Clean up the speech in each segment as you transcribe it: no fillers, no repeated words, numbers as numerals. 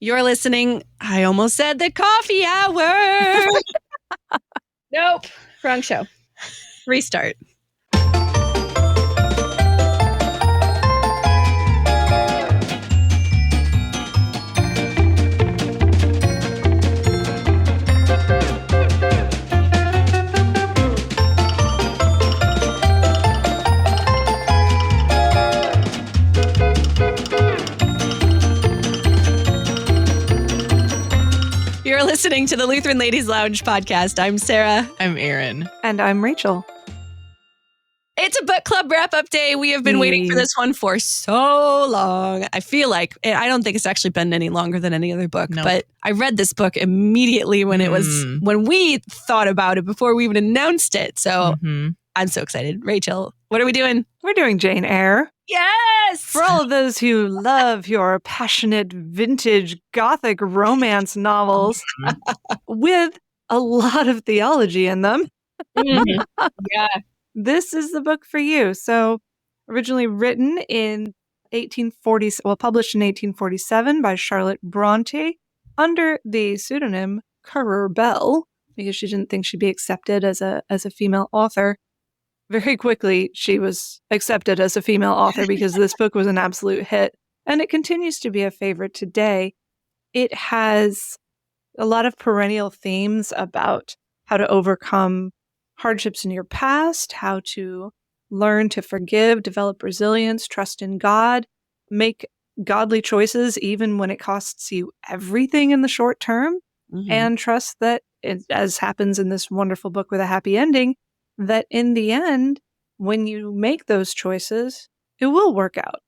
You're listening, I almost said the coffee hour. Nope, wrong show. Restart. You're listening to the Lutheran Ladies Lounge podcast. I'm Sarah. I'm Erin. And I'm Rachel. It's a book club wrap-up day. We have been waiting for this one for so long. I feel like, I don't think it's actually been any longer than any other book, but I read this book immediately when it was, when we thought about it before we even announced it. So I'm so excited. Rachel, what are we doing? We're doing Jane Eyre. Yes! For all of those who love your passionate vintage Gothic romance novels with a lot of theology in them. Yeah. This is the book for you. So originally written in 1840, published in 1847 by Charlotte Bronte under the pseudonym Currer Bell, because she didn't think she'd be accepted as a female author. Very quickly, she was accepted as a female author because this book was an absolute hit, and it continues to be a favorite today. It has a lot of perennial themes about how to overcome hardships in your past, how to learn to forgive, develop resilience, trust in God, make godly choices even when it costs you everything in the short term, and trust that, as happens in this wonderful book with a happy ending, that in the end, when you make those choices, it will work out,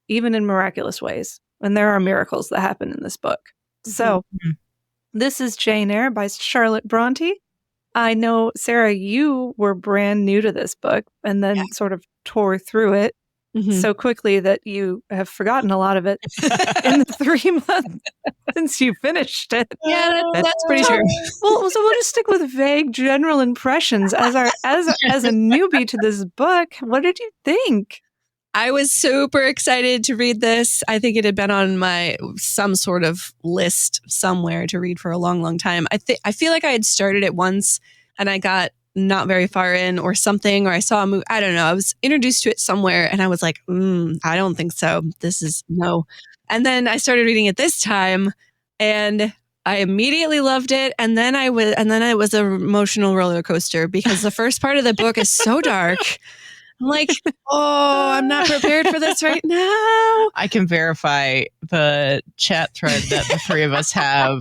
even in miraculous ways. And there are miracles that happen in this book. So this is Jane Eyre by Charlotte Bronte. I know, Sarah, you were brand new to this book and then sort of tore through it so quickly that you have forgotten a lot of it in the 3 months since you finished it. Yeah, that's pretty true. Well, so we'll just stick with vague general impressions as a newbie to this book. What did you think? I was super excited to read this. I think it had been on my some sort of list somewhere to read for a long, long time. I feel like I had started it once and I got not very far in or something, or I saw a movie. I don't know. I was introduced to it somewhere and I was like, I don't think so. This is no. And then I started reading it this time and I immediately loved it. And then it was an emotional roller coaster because the first part of the book is so dark. I'm like, I'm not prepared for this right now. I can verify the chat thread that the three of us have.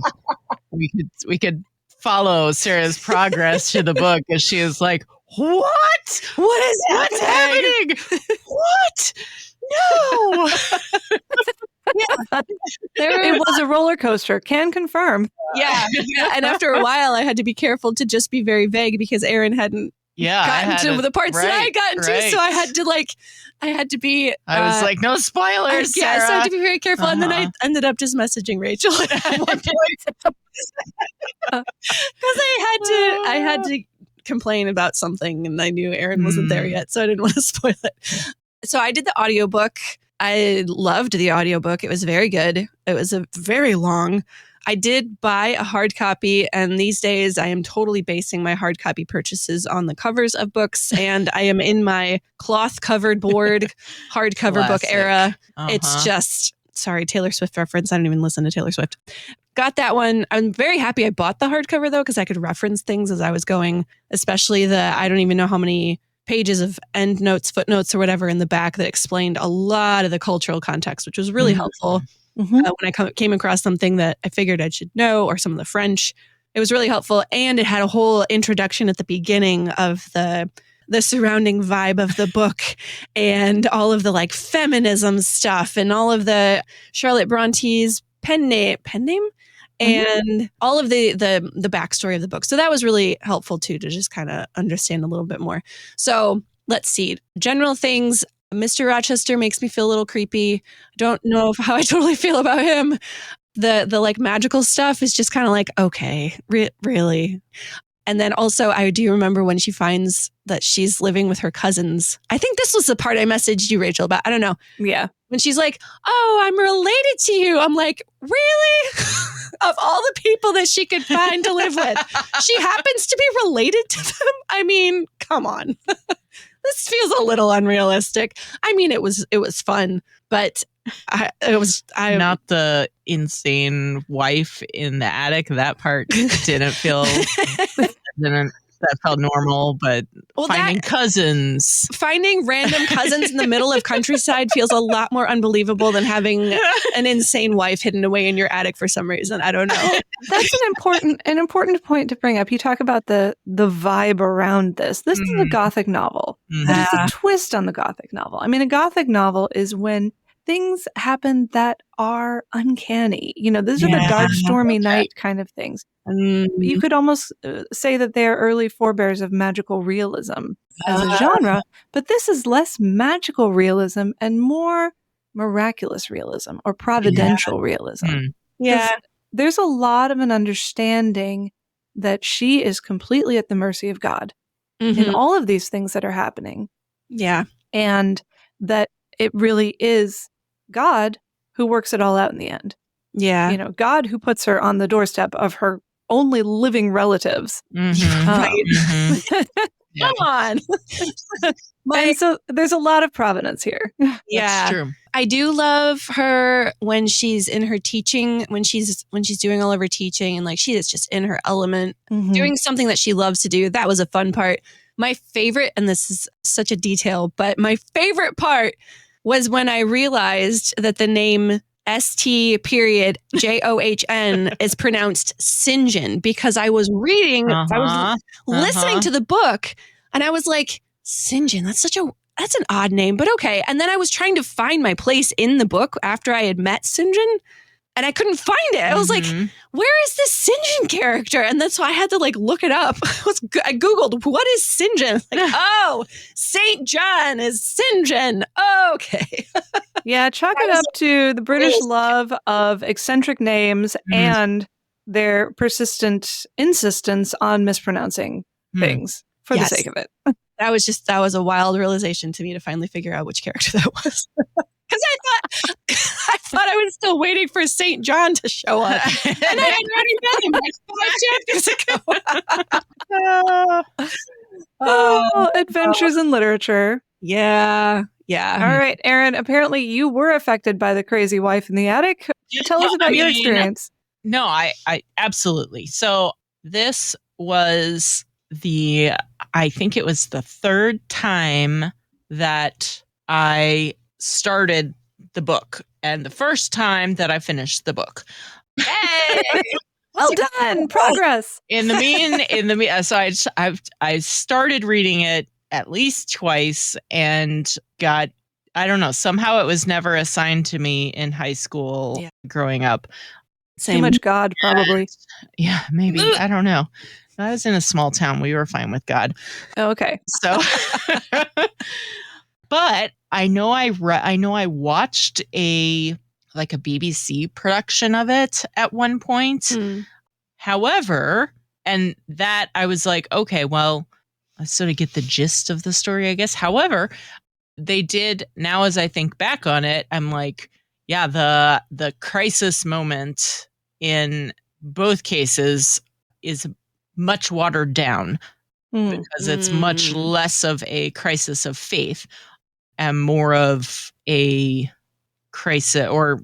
We could follow Sarah's progress to the book as she is like, what's happening? What? No. It was a roller coaster. Can confirm. Yeah. And after a while, I had to be careful to just be very vague because Erin hadn't gotten to the parts that I had gotten to. So I had to be. I was like, no spoilers, Sarah. So I had to be very careful. And then I ended up just messaging Rachel at one point. Because I had to complain about something and I knew Erin wasn't there yet. So I didn't want to spoil it. So I did the audiobook. I loved the audiobook. It was very good. It was very long. I did buy a hard copy, and these days I am totally basing my hard copy purchases on the covers of books, and I am in my cloth-covered board hardcover book era. It's just, sorry, Taylor Swift reference. I don't even listen to Taylor Swift. Got that one. I'm very happy I bought the hardcover, though, because I could reference things as I was going, especially I don't even know how many pages of end notes, footnotes, or whatever in the back that explained a lot of the cultural context, which was really helpful. When I came across something that I figured I should know, or some of the French, it was really helpful. And it had a whole introduction at the beginning of the surrounding vibe of the book and all of the like feminism stuff and all of the Charlotte Bronte's pen name and all of the backstory of the book. So that was really helpful too, to just kind of understand a little bit more. So let's see. General things. Mr. Rochester makes me feel a little creepy. I don't know how I totally feel about him. The like magical stuff is just kind of like, okay, really? And then also I do remember when she finds that she's living with her cousins. I think this was the part I messaged you, Rachel, about. I don't know. Yeah. When she's like, oh, I'm related to you. I'm like, really? of all the people that she could find to live with, she happens to be related to them. I mean, come on. This feels a little unrealistic. I mean, it was fun, but not the insane wife in the attic. That part didn't feel that felt normal, but finding random cousins in the middle of countryside feels a lot more unbelievable than having an insane wife hidden away in your attic for some reason. I don't know. That's an important point to bring up. You talk about the vibe around this. This is a Gothic novel. But it's a twist on the Gothic novel. I mean, a Gothic novel is when things happen that are uncanny. These are the dark, stormy night kind of things. You could almost say that they are early forebears of magical realism as a genre, but this is less magical realism and more miraculous realism or providential realism. Yeah. There's a lot of an understanding that she is completely at the mercy of God in all of these things that are happening. Yeah. And that it really is God who works it all out in the end. Yeah. God who puts her on the doorstep of her only living relatives. Right. Come on. And so there's a lot of provenance here. Yeah. That's true. I do love her when she's in her teaching, when she's doing all of her teaching and she is just in her element, doing something that she loves to do. That was a fun part. My favorite, and this is such a detail, but my favorite part was when I realized that the name St.John is pronounced St. because I was reading, I was listening to the book and I was like, St. John, that's an odd name, but okay. And then I was trying to find my place in the book after I had met St. John and I couldn't find it. I was like, where is this St. John character? And that's why I had to look it up. I Googled, what is St. John? St. John is St. John. Okay. Yeah, chalk it up to the British love of eccentric names and their persistent insistence on mispronouncing things for the sake of it. That was a wild realization to me to finally figure out which character that was. Because I thought I was still waiting for St. John to show up. And I had already met him 5 chapters ago. Adventures in literature. Yeah. Yeah. All right, Erin, apparently you were affected by the crazy wife in the attic. Tell us about your experience. No, I absolutely. So this was I think it was the third time that I started the book and the first time that I finished the book. Hey! Well done. Progress. So I started reading it at least twice and got, I don't know, somehow it was never assigned to me in high school growing up. Too much God, probably. Yeah, maybe. I don't know. I was in a small town. We were fine with God. Oh, okay. So, but I know I watched a BBC production of it at one point. However, and that I was like, okay, well, I sort of get the gist of the story, I guess. However, they did, now as I think back on it, I'm like, yeah, the crisis moment in both cases is much watered down because it's much less of a crisis of faith and more of a crisis or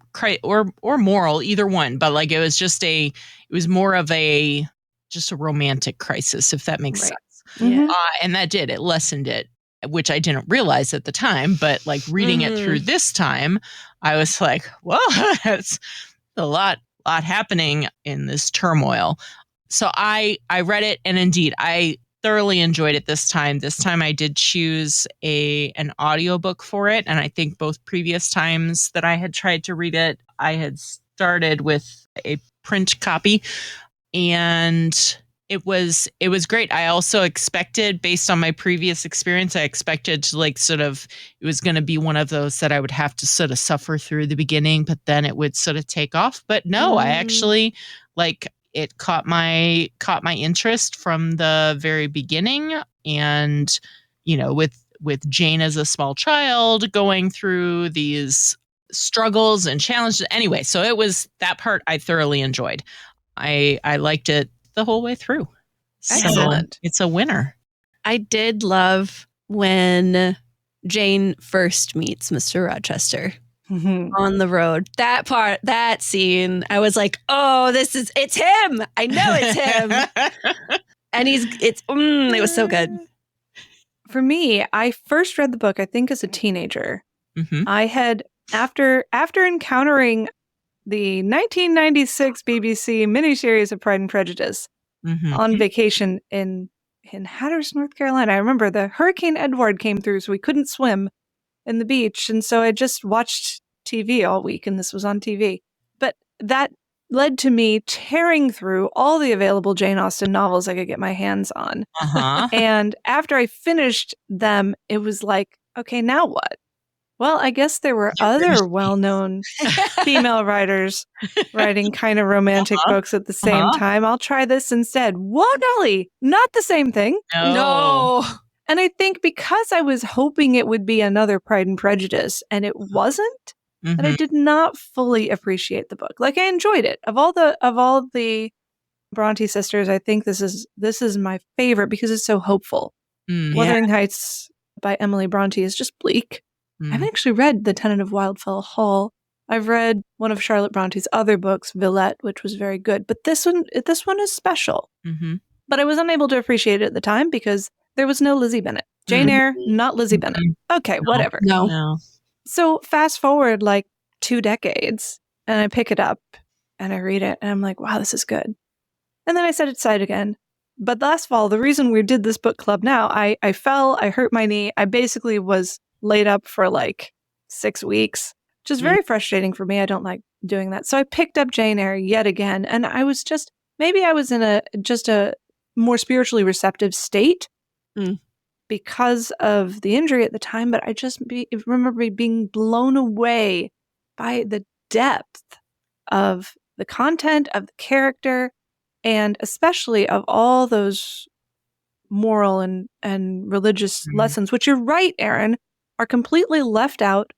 moral, either one. But it was more of just a romantic crisis, if that makes sense. And it lessened it, which I didn't realize at the time, but reading it through this time, I was like, well, it's a lot happening in this turmoil. So I read it, and indeed, I thoroughly enjoyed it this time. This time I did choose an audiobook for it, and I think both previous times that I had tried to read it, I had started with a print copy, and it was great. I also expected, based on my previous experience, I expected to it was going to be one of those that I would have to sort of suffer through the beginning, but then it would sort of take off. But no, I actually it caught my interest from the very beginning, and with Jane as a small child going through these struggles and challenges. Anyway, so it was that part I thoroughly enjoyed. I liked it the whole way through. Excellent. So it's a winner. I did love when Jane first meets Mr. Rochester on the road. That scene, I was like, oh, it's him. I know it's him. And it was so good. For me, I first read the book, I think, as a teenager. Mm-hmm. I had, after encountering the 1996 BBC miniseries of Pride and Prejudice on vacation in Hatteras, North Carolina. I remember the Hurricane Edward came through, so we couldn't swim in the beach. And so I just watched TV all week, and this was on TV. But that led to me tearing through all the available Jane Austen novels I could get my hands on. And after I finished them, it was like, okay, now what? Well, I guess there were other well-known female writers writing kind of romantic books at the same time. I'll try this instead. Whoa, Nelly, not the same thing. No. And I think because I was hoping it would be another Pride and Prejudice, and it wasn't, that I did not fully appreciate the book. Like, I enjoyed it. Of all the Bronte sisters, I think this is my favorite because it's so hopeful. Wuthering Heights by Emily Bronte is just bleak. I haven't actually read The Tenant of Wildfell Hall. I've read one of Charlotte Bronte's other books, Villette, which was very good. But this one is special. But I was unable to appreciate it at the time because there was no Lizzie Bennet. Jane Eyre, not Lizzie Bennet. Okay, whatever. No. So fast forward like 2 decades, and I pick it up and I read it, and I'm like, wow, this is good. And then I set it aside again. But last fall, the reason we did this book club now, I fell, I hurt my knee. I basically was laid up for like 6 weeks, which is very frustrating for me. I don't like doing that. So I picked up Jane Eyre yet again. And I was maybe I was in a more spiritually receptive state because of the injury at the time. But I remember being blown away by the depth of the content, of the character, and especially of all those moral and religious lessons, which you're right, Erin, are completely left out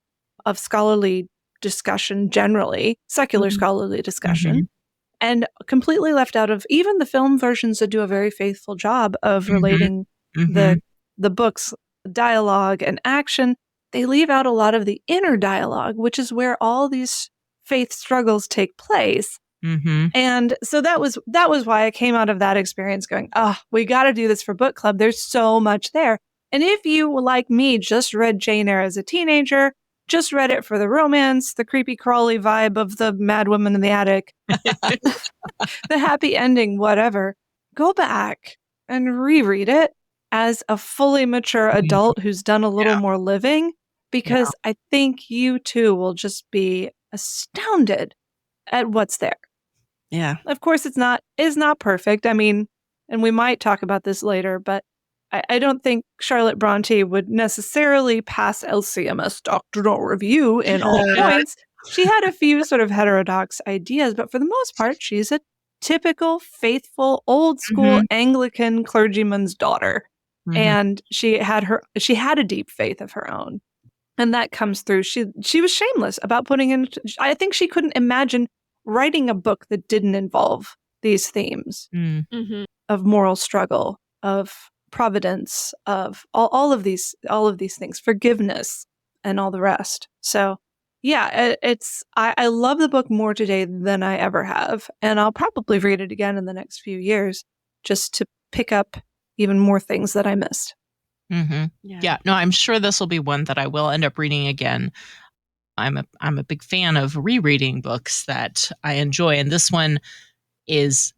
of scholarly discussion generally, secular scholarly discussion, and completely left out of even the film versions that do a very faithful job of relating the book's dialogue and action. They leave out a lot of the inner dialogue, which is where all these faith struggles take place. And so that was why I came out of that experience going, we got to do this for book club. There's so much there. And if you, like me, just read Jane Eyre as a teenager, just read it for the romance, the creepy crawly vibe of the mad woman in the attic, the happy ending, whatever, go back and reread it as a fully mature adult who's done a little more living, because I think you too will just be astounded at what's there. Yeah. Of course, it's not perfect. I mean, and we might talk about this later, but I don't think Charlotte Bronte would necessarily pass LCMS doctrinal review in all points. She had a few sort of heterodox ideas, but for the most part, she's a typical, faithful, old school Anglican clergyman's daughter. And she had a deep faith of her own. And that comes through. She was shameless about putting in, I think she couldn't imagine writing a book that didn't involve these themes of moral struggle, of providence, of all of these things, forgiveness, and all the rest. So yeah, I love the book more today than I ever have, and I'll probably read it again in the next few years just to pick up even more things that I missed. Yeah, no, I'm sure this will be one that I will end up reading again. I'm a big fan of rereading books that I enjoy, and this one is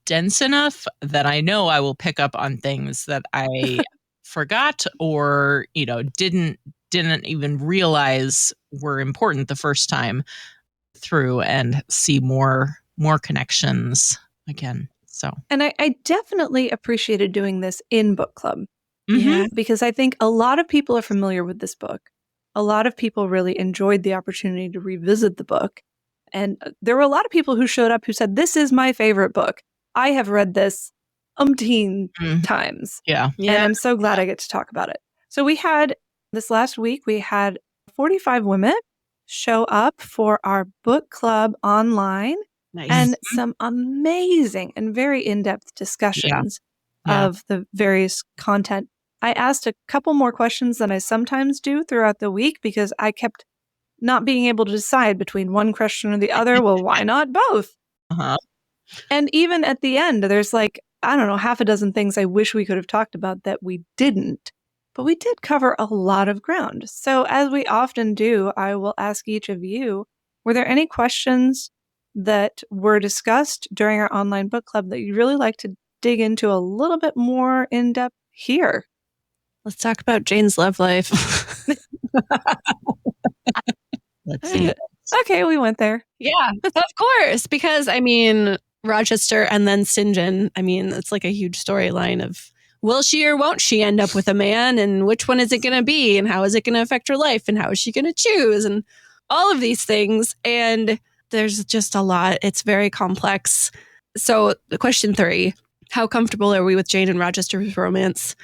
dense enough that I know I will pick up on things that I forgot or didn't even realize were important the first time through, and see more connections again. So, and I definitely appreciated doing this in book club, because I think a lot of people are familiar with this book. A lot of people really enjoyed the opportunity to revisit the book. And there were a lot of people who showed up who said, this is my favorite book. I have read this umpteen times. Yeah. And I'm so glad I get to talk about it. So this last week, we had 45 women show up for our book club online Nice. and some amazing and very in-depth discussions of the various content. I asked a couple more questions than I sometimes do throughout the week because I kept not being able to decide between one question or the other. Well, why not both? Uh-huh. And even at the end, there's like, I don't know, half a dozen things I wish we could have talked about that we didn't. But we did cover a lot of ground. So as we often do, I will ask each of you, were there any questions that were discussed during our online book club that you'd really like to dig into a little bit more in depth here? Let's talk about Jane's love life. Let's see. Okay, we went there. Yeah, of course. Because, I mean, Rochester and then St. John, I mean, it's like a huge storyline of will she or won't she end up with a man, and which one is it going to be, and how is it going to affect her life, and how is she going to choose, and all of these things. And there's just a lot. It's very complex. So question 3, how comfortable are we with Jane and Rochester's romance?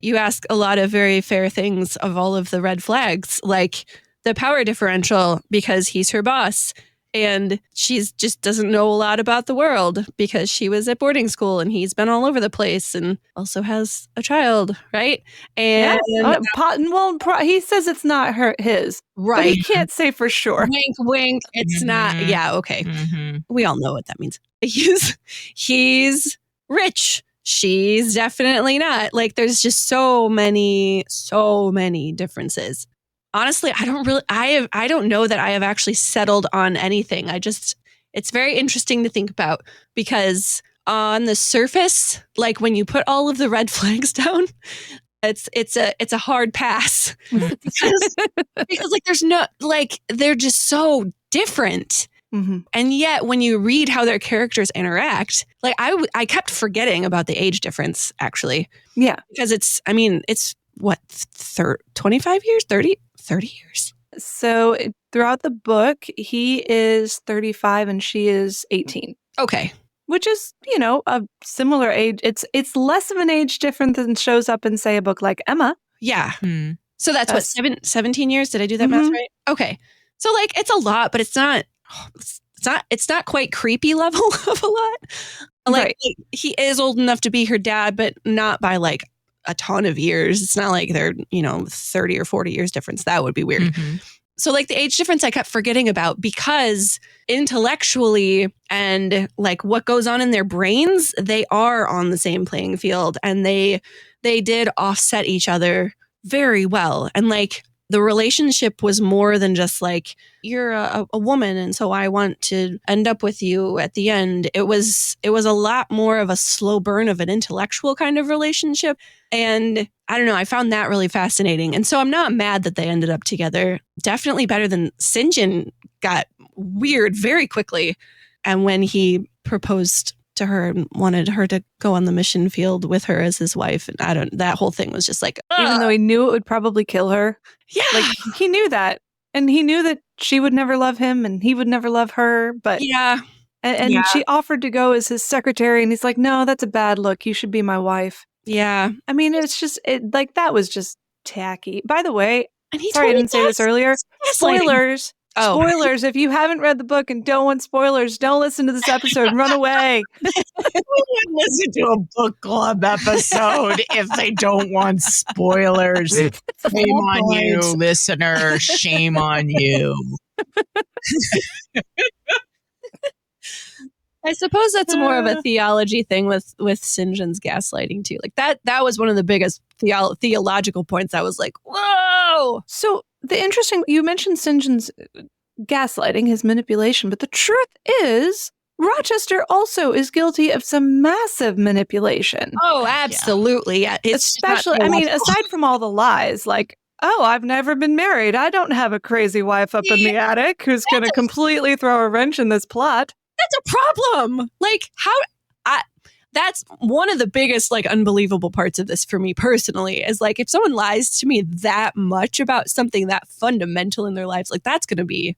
You ask a lot of very fair things of all of the red flags, like the power differential because he's her boss. And she just doesn't know a lot about the world because she was at boarding school and he's been all over the place and also has a child, right? And he says it's not his, right. But he can't say for sure. Wink, wink. It's not. Yeah, okay. We all know what that means. He's rich. She's definitely not. Like, there's just so many differences. Honestly, I don't know that I have actually settled on anything. It's very interesting to think about because on the surface, like when you put all of the red flags down, it's a hard pass because like there's no, like, they're just so different. Mm-hmm. And yet when you read how their characters interact, like I kept forgetting about the age difference actually. Yeah. Because it's what, 25 years, 30 years. So throughout the book, he is 35 and she is 18. Okay. Which is, a similar age. It's less of an age difference than shows up in, say, a book like Emma. Yeah. So that's what, 17 years? Did I do that math right? Okay. So like it's a lot, but it's not quite creepy level of a lot. Like he is old enough to be her dad, but not by like a ton of years. It's not like they're, 30 or 40 years difference. That would be weird. Mm-hmm. So like the age difference I kept forgetting about because intellectually and like what goes on in their brains, they are on the same playing field and they did offset each other very well. And like the relationship was more than just like, you're a woman and so I want to end up with you at the end. It was a lot more of a slow burn of an intellectual kind of relationship. And I don't know, I found that really fascinating. And so I'm not mad that they ended up together. Definitely better than St. John got weird very quickly. And when he proposed to her and wanted her to go on the mission field with her as his wife. And that whole thing was just like, even though he knew it would probably kill her. Yeah. Like he knew that. And he knew that she would never love him and he would never love her. But yeah. And she offered to go as his secretary. And he's like, no, that's a bad look. You should be my wife. Yeah. I mean, it's just like that was just tacky. By the way, sorry, I didn't say this earlier. Spoilers. Oh. Spoilers. If you haven't read the book and don't want spoilers, don't listen to this episode. Run away. Listen to a book club episode if they don't want spoilers. Shame on you, listener. Shame on you. I suppose that's more of a theology thing with St. John's gaslighting too. Like that was one of the biggest theological points. I was like, whoa. So you mentioned St. John's gaslighting, his manipulation, but the truth is Rochester also is guilty of some massive manipulation. Oh, absolutely. Yeah. Especially, aside from all the lies, like, oh, I've never been married. I don't have a crazy wife up in the attic who's going to completely throw a wrench in this plot. That's a problem. Like, that's one of the biggest, like, unbelievable parts of this for me personally is like, if someone lies to me that much about something that fundamental in their lives, like, that's going to be,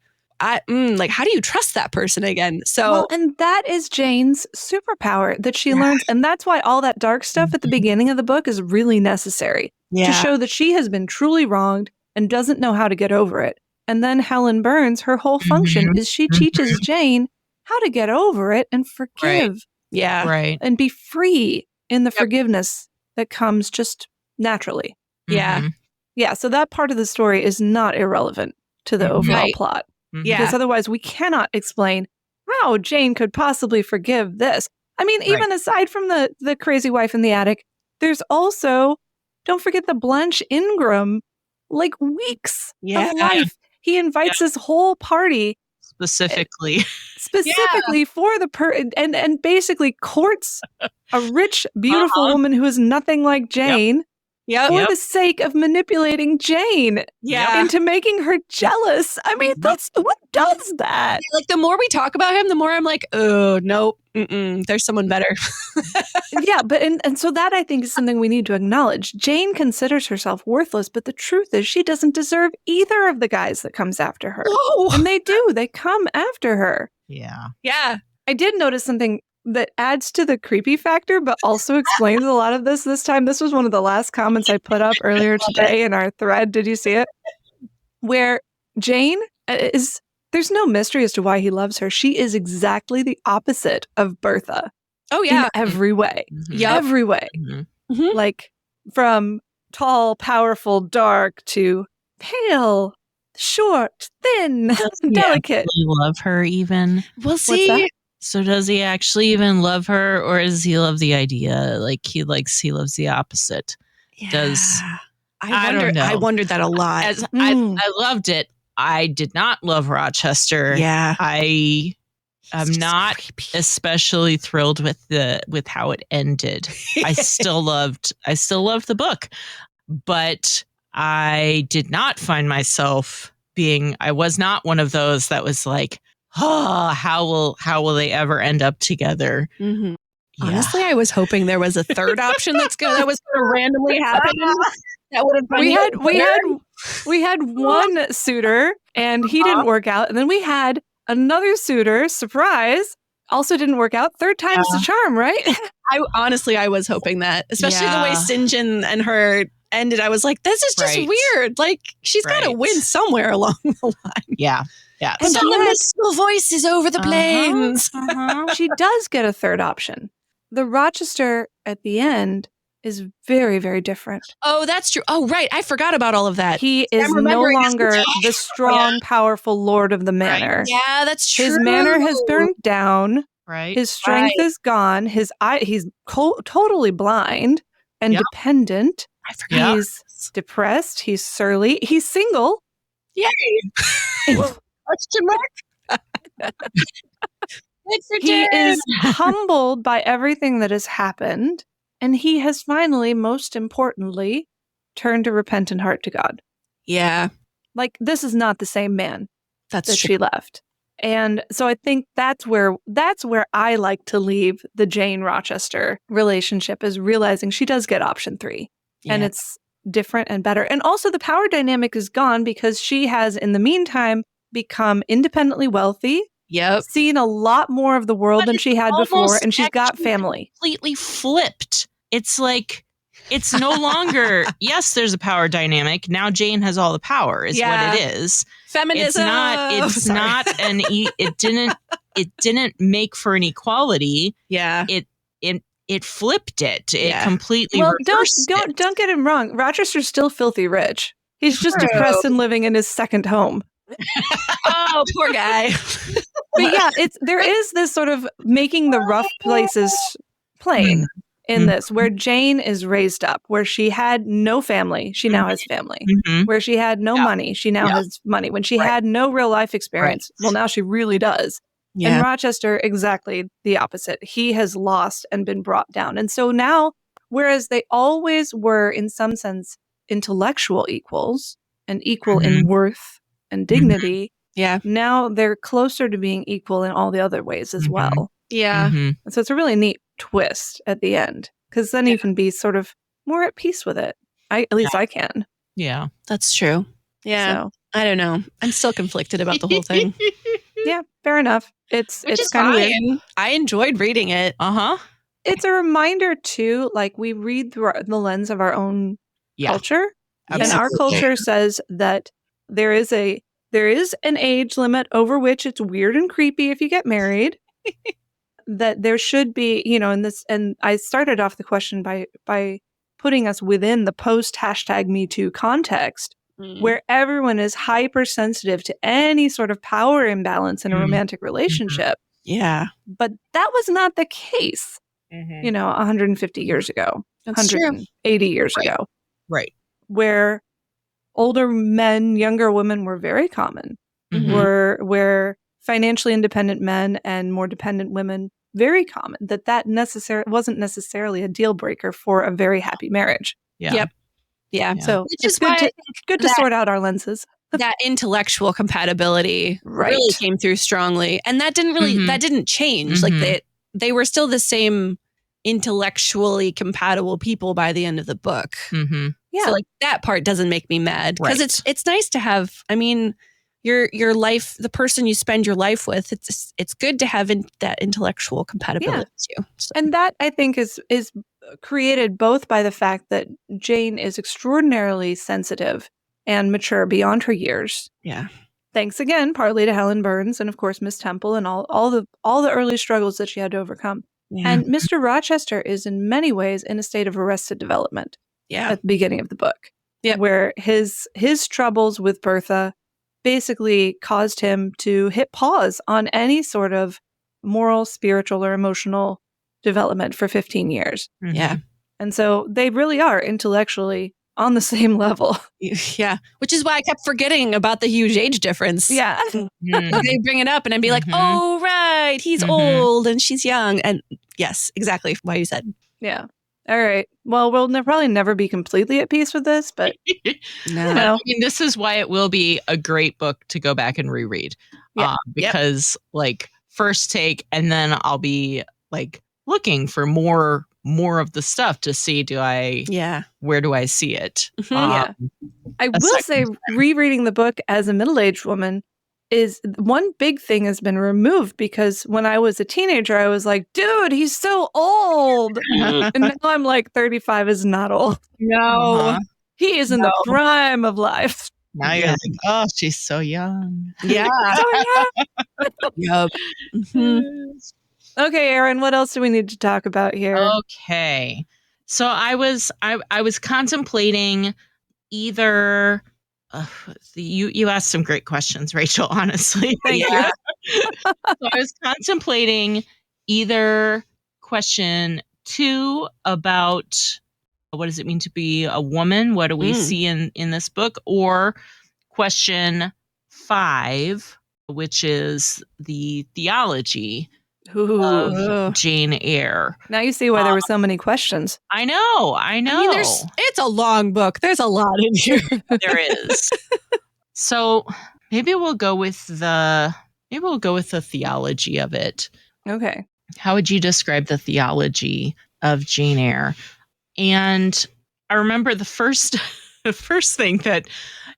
like, how do you trust that person again? So, and that is Jane's superpower that she learns. And that's why all that dark stuff at the beginning of the book is really necessary to show that she has been truly wronged and doesn't know how to get over it. And then Helen Burns, her whole function is she teaches Jane how to get over it and forgive Yeah. Right. and be free in the forgiveness that comes just naturally. Yeah. Mhm. Yeah, so that part of the story is not irrelevant to the overall Right. plot. Mhm. Yeah. Because otherwise we cannot explain how Jane could possibly forgive this. I mean, even aside from the crazy wife in the attic, there's also, don't forget the Blanche Ingram, like weeks Yeah. of life. He invites his whole party Specifically. for the and basically courts a rich, beautiful woman who is nothing like Jane Yep. for the sake of manipulating Jane Yeah. into making her jealous. I mean, that's what does that? Like the more we talk about him, the more I'm like, oh, nope. There's someone better. Yeah, but and so that I think is something we need to acknowledge. Jane considers herself worthless, but the truth is she doesn't deserve either of the guys that comes after her. Oh. And they do. They come after her. Yeah. Yeah. I did notice something that adds to the creepy factor, but also explains a lot of this time. This was one of the last comments I put up earlier today in our thread. Did you see it? Where Jane is, there's no mystery as to why he loves her. She is exactly the opposite of Bertha. Oh, yeah. In every way. Mhm. Yep. Every way. Mhm. Mhm. Like from tall, powerful, dark to pale, short, thin, delicate. Does he love her even? We'll What's see. that? So does he actually even love her, or does he love the idea? Like he loves the opposite. Does- I don't know. I wondered that a lot. As Mm. I loved it. I did not love Rochester. Yeah. I am It's just not creepy. especially thrilled with how it ended. I still loved the book, but I did not find myself I was not one of those that was like, oh, how will they ever end up together? Mhm. Yeah. Honestly, I was hoping there was a third option that was going to randomly happen. That would have been We had one suitor and he didn't work out. And then we had another suitor, surprise, also didn't work out. Third time's the charm, right? I was hoping that, especially the way Yeah. St. John and her ended. I was like, this is just Right. weird. Like, she's got to Right. win somewhere along the line. Yeah. And Some yet- mystical voices over the plains. She does get a third option. The Rochester at the end is very, very different. Oh, that's true. Oh, right. I forgot about all of that. He is no remembering this longer now. the strong, powerful lord of the manor. Yeah, that's true. His manor has burned down. Right. His strength is gone. His eye, he's totally blind and Yep. dependent. I forgot. Yeah. He's depressed. He's surly. He's single. Yay. Question mark? Good for He Jen. is humbled by everything that has happened. And he has finally, most importantly, turned a repentant heart to God. Yeah, Like, this is not the same man that's that true. she left. And so I think that's where I like to leave the Jane Rochester relationship, is realizing she does get option 3. And Yeah. it's different and better. And also the power dynamic is gone because she has, in the meantime, become independently wealthy, Yep. seen a lot more of the world But than she had before, almost and she's got actually family. Completely flipped. It's like it's no longer yes, there's a power dynamic. Now Jane has all the power is Yeah. what it is. Feminism. It's Sorry. not it didn't make for an equality. Yeah. It flipped it. It Yeah. completely Well, reversed it. don't get him wrong. Rochester's still filthy rich. He's just True. depressed and living in his second home. Oh, poor guy. But yeah, there is this sort of making the rough places plain in this, where Jane is raised up, where she had no family, she now has family. Mhm. Where she had no Yeah. money, she now Yeah. has money. When she had no real life experience, well, now she really does. Yeah. And Rochester, exactly the opposite. He has lost and been brought down. And so now, whereas they always were, in some sense, intellectual equals and equal in worth and dignity, Yeah. now they're closer to being equal in all the other ways as Mhm. well. Yeah. Mhm. And so it's a really neat twist at the end, because then you can be sort of more at peace with it. At least I can. Yeah. That's true. Yeah. So, I don't know. I'm still conflicted about the whole thing. yeah, fair enough. It's Which is kind of weird. fine. I enjoyed reading it. Uh-huh. It's a reminder too, like we read through the lens of our own Yeah. culture. And our Absolutely. culture says that there is there is an age limit over which it's weird and creepy if you get married. That there should be, and I started off the question by putting us within the post #MeToo context, where everyone is hypersensitive to any sort of power imbalance in a romantic relationship. Yeah. But that was not the case, 150 years ago, That's true. 180 years ago. Right. Where older men, younger women were very common, where financially independent men and more dependent women, very common, that wasn't necessarily a deal breaker for a very happy marriage. Yeah. Yep. Yeah. So Which it's is why good to sort out our lenses. that intellectual compatibility really came through strongly. And that didn't change. Like they were still the same intellectually compatible people by the end of the book. Yeah. So like that part doesn't make me mad because it's nice to have, your life, the person you spend your life with, it's good to have that intellectual compatibility too. So. And that I think is created both by the fact that Jane is extraordinarily sensitive and mature beyond her years. Yeah. Thanks again, partly to Helen Burns and of course Miss Temple and all the early struggles that she had to overcome. Yeah. And Mr. Rochester is in many ways in a state of arrested development. Yeah. At the beginning of the book. Yeah. Where his troubles with Bertha basically caused him to hit pause on any sort of moral, spiritual, or emotional development for 15 years. Yeah. And so they really are intellectually on the same level. Yeah. Which is why I kept forgetting about the huge age difference. Yeah. They bring it up and I'd be like, oh, right. He's old and she's young. And yes, exactly why you said. Yeah. All right. Well, we'll probably never be completely at peace with this, but I mean, this is why it will be a great book to go back and reread. Because like first take, and then I'll be like looking for more of the stuff to see where do I see it? I will say rereading the book as a middle-aged woman is one big thing has been removed because when I was a teenager, I was like, dude, he's so old. And now I'm like, 35 is not old. No. He is in the prime of life. Now you're like, oh, she's so young. Yeah. Yep. Okay, Erin, what else do we need to talk about here? Okay. So I was contemplating either you asked some great questions, Rachel, honestly. Thank you. So I was contemplating either question 2 about what does it mean to be a woman? What do we see in this book? Or question 5, which is the theology of Jane Eyre. Now you see why there were so many questions. I know. I mean, it's a long book. There's a lot in here. There is. So maybe we'll go with the theology of it. Okay. How would you describe the theology of Jane Eyre? And I remember the first thing that,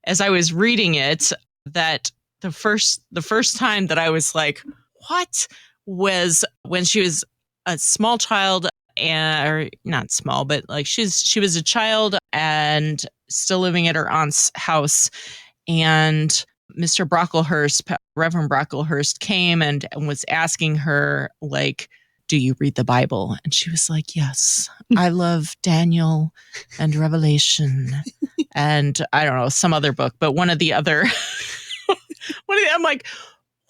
as I was reading it, that the first time that I was like, what? Was when she was a small child, or not small, but like she was a child and still living at her aunt's house. And Mr. Brocklehurst, Reverend Brocklehurst, came and was asking her, like, do you read the Bible? And she was like, yes, I love Daniel and Revelation and I don't know, some other book, but one of the other. I'm like,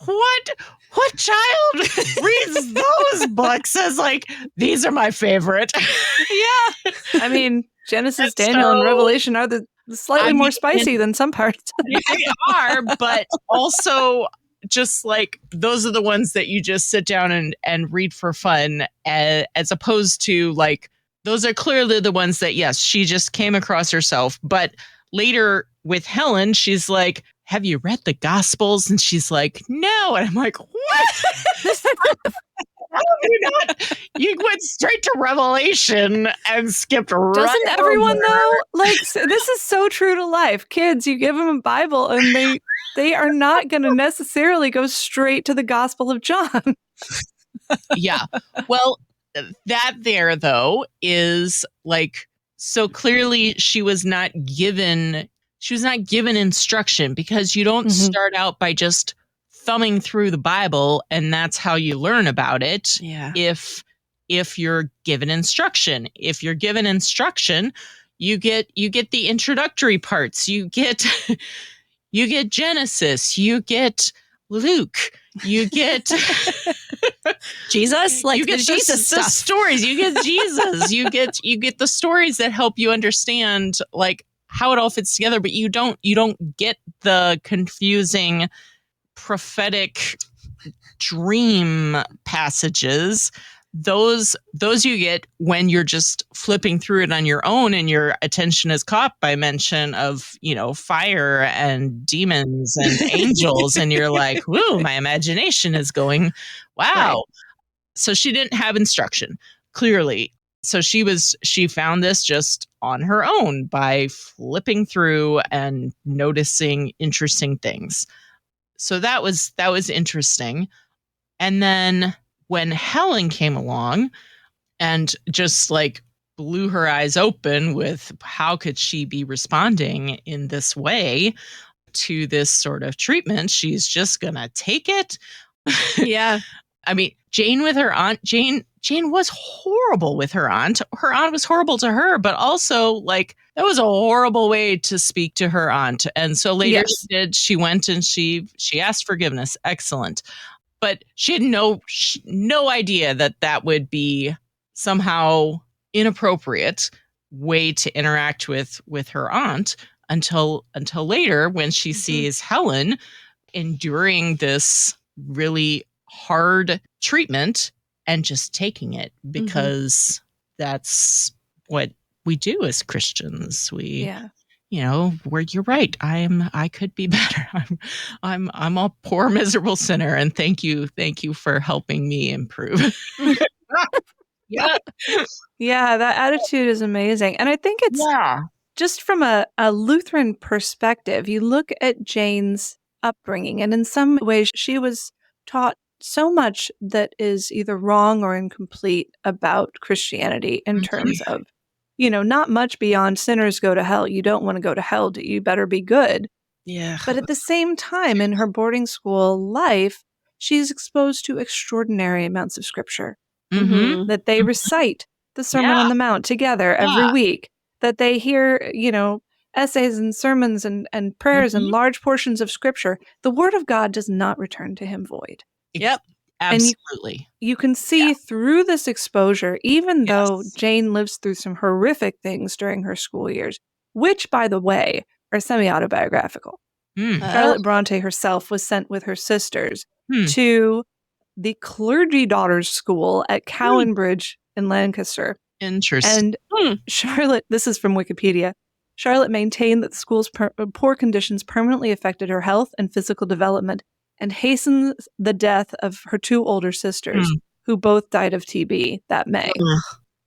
what child reads those books as like, these are my favorite? Yeah. I mean, Genesis, Daniel, and Revelation are the slightly more spicy than some parts. They are, but also just like those are the ones that you just sit down and read for fun, as opposed to like, those are clearly the ones that, yes, she just came across herself. But later with Helen, she's like, have you read the Gospels? And she's like, no. And I'm like, what? You went straight to Revelation and skipped right. Doesn't everyone know? Like, this is so true to life. Kids, you give them a Bible and they are not going to necessarily go straight to the Gospel of John. Yeah. Well, that there, though, is like, so clearly she was not given given instruction, because you don't start out by just thumbing through the Bible and that's how you learn about it. Yeah. If you're given instruction, you get the introductory parts. You get Genesis, you get Luke, you get Jesus, like you get the Jesus the stuff. stories. You get Jesus. you get the stories that help you understand like how it all fits together. But you don't get the confusing prophetic dream passages. Those you get when you're just flipping through it on your own and your attention is caught by mention of, fire and demons and angels. And you're like, woo, my imagination is going, wow. Right. So she didn't have instruction, clearly. So she found this just on her own by flipping through and noticing interesting things. So that was interesting. And then when Helen came along and just like blew her eyes open with how could she be responding in this way to this sort of treatment, she's just gonna take it. Yeah. I mean, Jane with her aunt, Jane was horrible with her aunt. Her aunt was horrible to her, but also like that was a horrible way to speak to her aunt. And so later she went and she asked forgiveness. Excellent. But she had no idea that would be somehow inappropriate way to interact with her aunt until later when she sees Helen enduring this really hard treatment and just taking it because that's what we do as Christians. You're right. I could be better. I'm a poor, miserable sinner, and thank you for helping me improve. Yeah, that attitude is amazing, and I think it's just from a Lutheran perspective. You look at Jane's upbringing, and in some ways, she was taught so much that is either wrong or incomplete about Christianity in terms of, not much beyond sinners go to hell. You don't want to go to hell. You better be good. Yeah. But at the same time, in her boarding school life, she's exposed to extraordinary amounts of scripture that they recite the Sermon on the Mount together every week, that they hear, essays and sermons and prayers and large portions of scripture. The word of God does not return to him void. Yep. Absolutely. And you can see through this exposure, even though Jane lives through some horrific things during her school years, which, by the way, are semi-autobiographical. Charlotte Bronte herself was sent with her sisters to the clergy daughters' school at Cowanbridge in Lancaster. Interesting. And Charlotte, this is from Wikipedia, Charlotte maintained that the school's poor conditions permanently affected her health and physical development and hastens the death of her two older sisters, who both died of TB that May.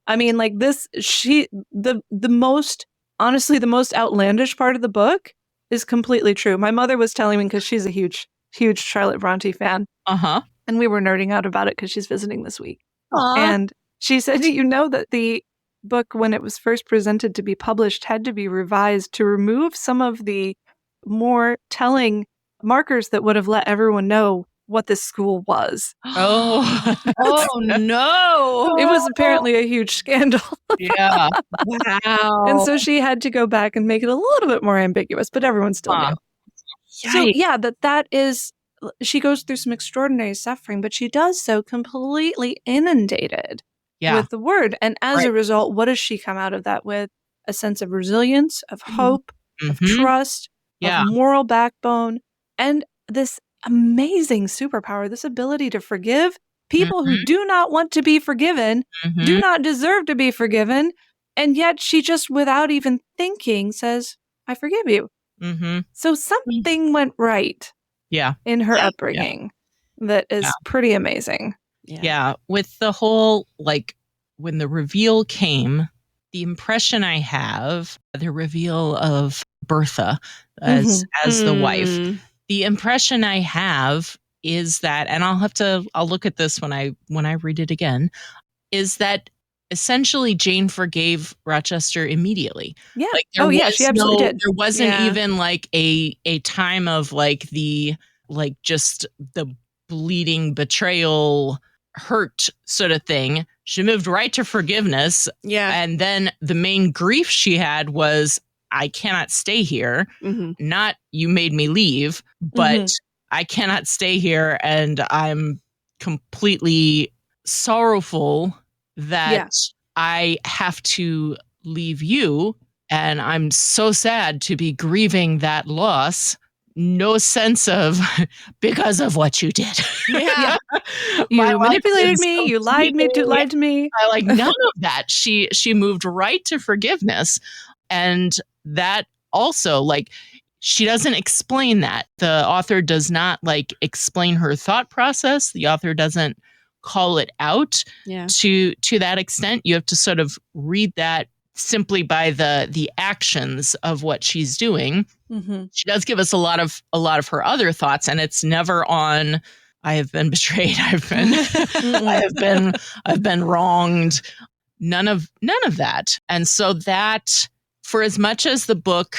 I mean, like this, the most outlandish part of the book is completely true. My mother was telling me, because she's a huge Charlotte Bronte fan. And we were nerding out about it because she's visiting this week. And she said, that the book, when it was first presented to be published, had to be revised to remove some of the more telling markers that would have let everyone know what this school was. Oh no. It was apparently a huge scandal. Yeah. Wow. And so she had to go back and make it a little bit more ambiguous, but everyone still knew. Yikes. So that is, she goes through some extraordinary suffering, but she does so completely inundated with the word. And as a result, what does she come out of that with? A sense of resilience, of hope, of trust, of moral backbone, and this amazing superpower, this ability to forgive people who do not want to be forgiven, do not deserve to be forgiven. And yet she just, without even thinking, says, I forgive you. So something went right in her upbringing that is pretty amazing. Yeah. With the whole, like, when the reveal came, the impression I have, the reveal of Bertha as the wife, the impression I have is that, and I'll look at this when I read it again, is that essentially Jane forgave Rochester immediately. Yeah. Like there she absolutely did. There wasn't Yeah. even like a time of like just the bleeding betrayal hurt sort of thing. She moved right to forgiveness. Yeah. And then the main grief she had was, I cannot stay here. Mhm. Not you made me leave, but I cannot stay here, and I'm completely sorrowful that I have to leave you, and I'm so sad to be grieving that loss. No sense of because of what you did. Yeah. You manipulated me. You lied to me. I like none of that. She moved right to forgiveness, and that also like she doesn't explain that. The author does not like explain her thought process. The author doesn't call it out to that extent. You have to sort of read that simply by the actions of what she's doing. She does give us a lot of her other thoughts, and it's never on I have been betrayed, I've been wronged. None of that. And so that, for as much as the book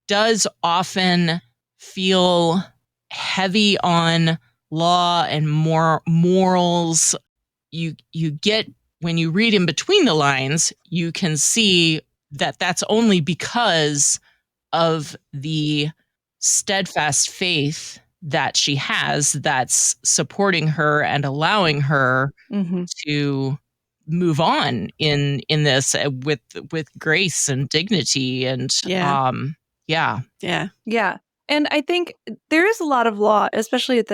does often feel heavy on law and more morals, you get, when you read in between the lines, you can see that that's only because of the steadfast faith that she has that's supporting her and allowing her to move on in this with grace and dignity and Yeah. And I think there is a lot of law, especially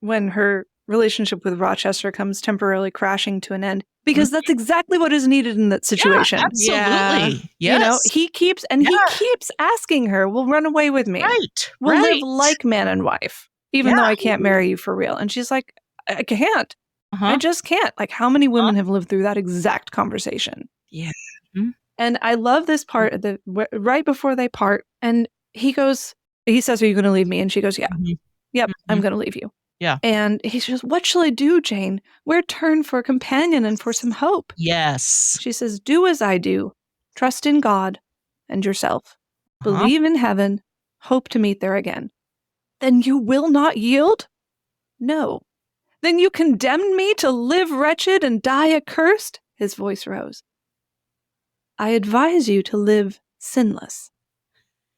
when her relationship with Rochester comes temporarily crashing to an end, because that's exactly what is needed in that situation. Absolutely. Yes. You know, he keeps asking her, "Well, run away with me. Right. We'll live like man and wife, even though I can't marry you for real." And she's like, "I can't. I just can't." Like, how many women have lived through that exact conversation? Yeah. And I love this part right before they part, and he says, "Are you going to leave me?" And she goes, "Yeah. Yep, I'm going to leave you." Yeah. And he says, "What shall I do, Jane? Where turn for a companion and for some hope?" Yes. She says, "Do as I do. Trust in God and yourself. Believe in heaven. Hope to meet there again." "Then you will not yield?" "No." "Then you condemn me to live wretched and die accursed?" His voice rose. "I advise you to live sinless,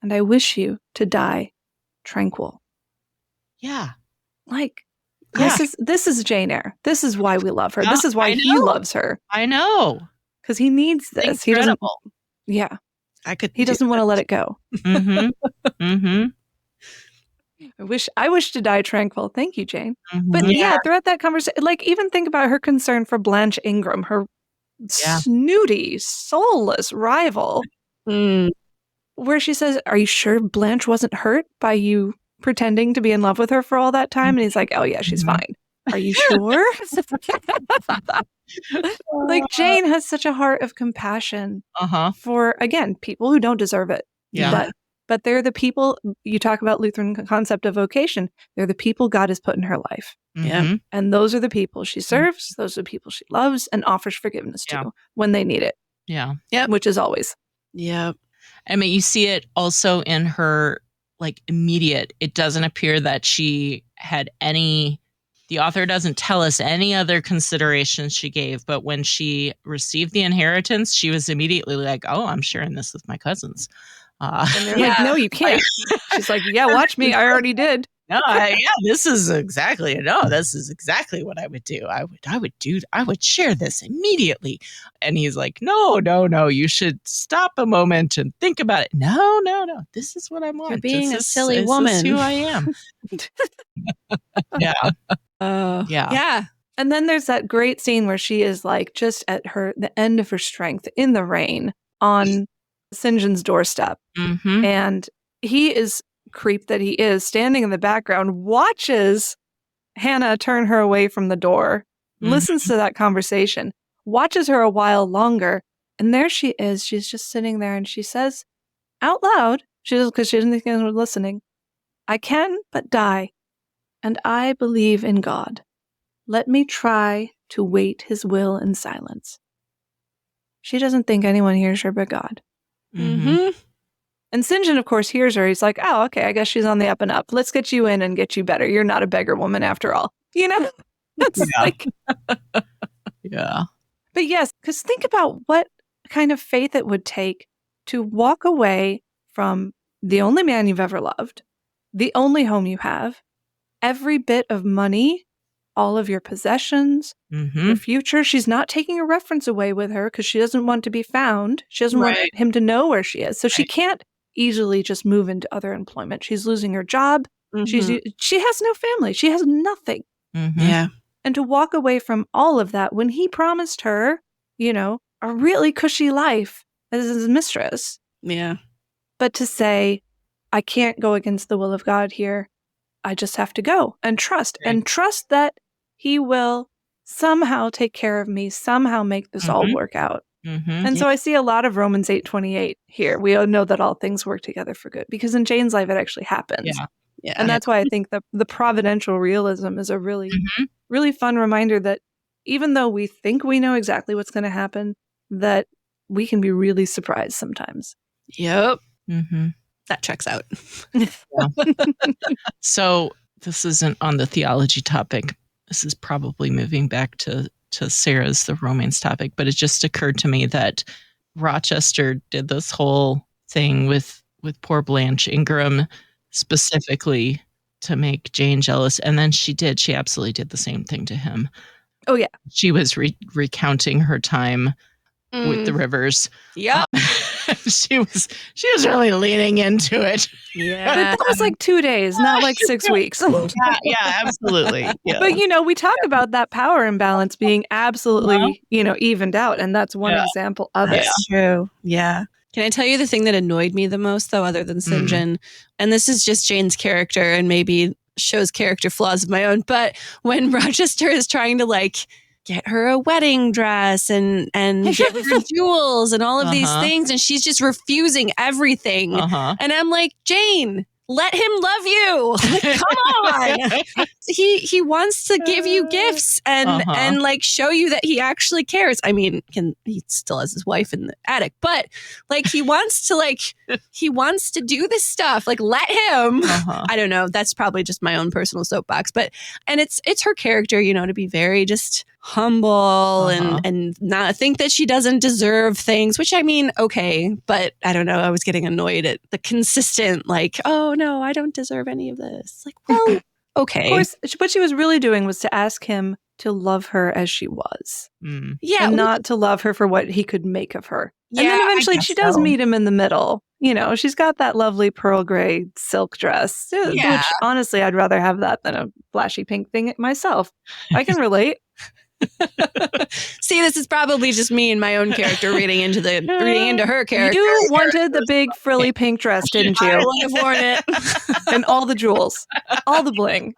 and I wish you to die tranquil." Yeah. Like, this is Jane Eyre. This is why we love her. This is why he loves her. I know. Because he needs this. Incredible. He doesn't. I could. He doesn't want to let it go. I wish to die tranquil. Thank you, Jane. But throughout that conversation, like, even think about her concern for Blanche Ingram, her snooty, soulless rival, where she says, "Are you sure Blanche wasn't hurt by you pretending to be in love with her for all that time?" And he's like, "Oh yeah, she's fine." "Are you sure?" Like, Jane has such a heart of compassion for, again, people who don't deserve it. Yeah. But they're the people, you talk about Lutheran concept of vocation, they're the people God has put in her life. Yeah. And those are the people she serves, those are the people she loves and offers forgiveness to when they need it. Yeah. Which is always. Yeah. I mean, you see it also in her like immediate, it doesn't appear that she had the author doesn't tell us any other considerations she gave, but when she received the inheritance, she was immediately like, "Oh, I'm sharing this with my cousins." And they're like, "No, you can't." She's like, "Yeah, watch me. I already did." This is exactly what I would do. I would share this immediately. And he's like, no, you should stop a moment and think about it. No. This is what I want. You're being a silly woman. This is who I am. Yeah. And then there's that great scene where she is like just at the end of her strength in the rain on St. John's doorstep. And he is, creep that he is, standing in the background, watches Hannah turn her away from the door, listens to that conversation, watches her a while longer, and there she is. She's just sitting there, and she says out loud, because she doesn't think anyone was listening, "I can but die, and I believe in God. Let me try to wait his will in silence." she doesn't think anyone hears her but God. Mm-hmm. And St. John, of course, hears her. He's like, oh, okay, I guess she's on the up and up. Let's get you in and get you better. You're not a beggar woman after all. You know? That's like... Yeah. But yes, because think about what kind of faith it would take to walk away from the only man you've ever loved, the only home you have, every bit of money, all of your possessions, your future. She's not taking a reference away with her because she doesn't want to be found. She doesn't want him to know where she is. So she can't easily just move into other employment. She's losing her job. She has no family. She has nothing. Yeah. And to walk away from all of that when he promised her, you know, a really cushy life as his mistress. Yeah. But to say, I can't go against the will of God here. I just have to go and trust that he will somehow take care of me, somehow make this all work out. And so I see a lot of Romans 8:28 here. We all know that all things work together for good because in Jane's life, it actually happens. Yeah. And that's why I think the providential realism is a really, really fun reminder that even though we think we know exactly what's going to happen, that we can be really surprised sometimes. Yep. That checks out. So this isn't on the theology topic. This is probably moving back to Sarah's, the romance topic, but it just occurred to me that Rochester did this whole thing with poor Blanche Ingram specifically to make Jane jealous. And then she absolutely did the same thing to him. Oh, yeah. She was recounting her time with the Rivers. Yeah. She was really leaning into it. Yeah. But that was like 2 days, not like 6 weeks. Yeah, absolutely. Yeah. But, you know, we talk about that power imbalance being absolutely, you know, evened out. And that's one example of it. That's true. Yeah. Can I tell you the thing that annoyed me the most, though, other than St. John? And this is just Jane's character and maybe shows character flaws of my own. But when Rochester is trying to like get her a wedding dress and get her jewels and all of these things, and she's just refusing everything. And I'm like, Jane, let him love you. Like, come on. He wants to give you gifts and like show you that he actually cares. I mean, he still has his wife in the attic, but like he wants to do this stuff. Like, let him. I don't know. That's probably just my own personal soapbox, and it's her character, you know, to be very just humble and not think that she doesn't deserve things, which I mean, okay, but I don't know. I was getting annoyed at the consistent, like, oh no, I don't deserve any of this. Like, well, okay. Of course, what she was really doing was to ask him to love her as she was. Yeah. And not to love her for what he could make of her. Yeah, and then eventually she does meet him in the middle. You know, she's got that lovely pearl gray silk dress, which honestly, I'd rather have that than a flashy pink thing myself. I can relate. See, this is probably just me and my own character reading into her character. You wanted the big frilly pink dress, didn't you? I would have worn it. And all the jewels, all the bling.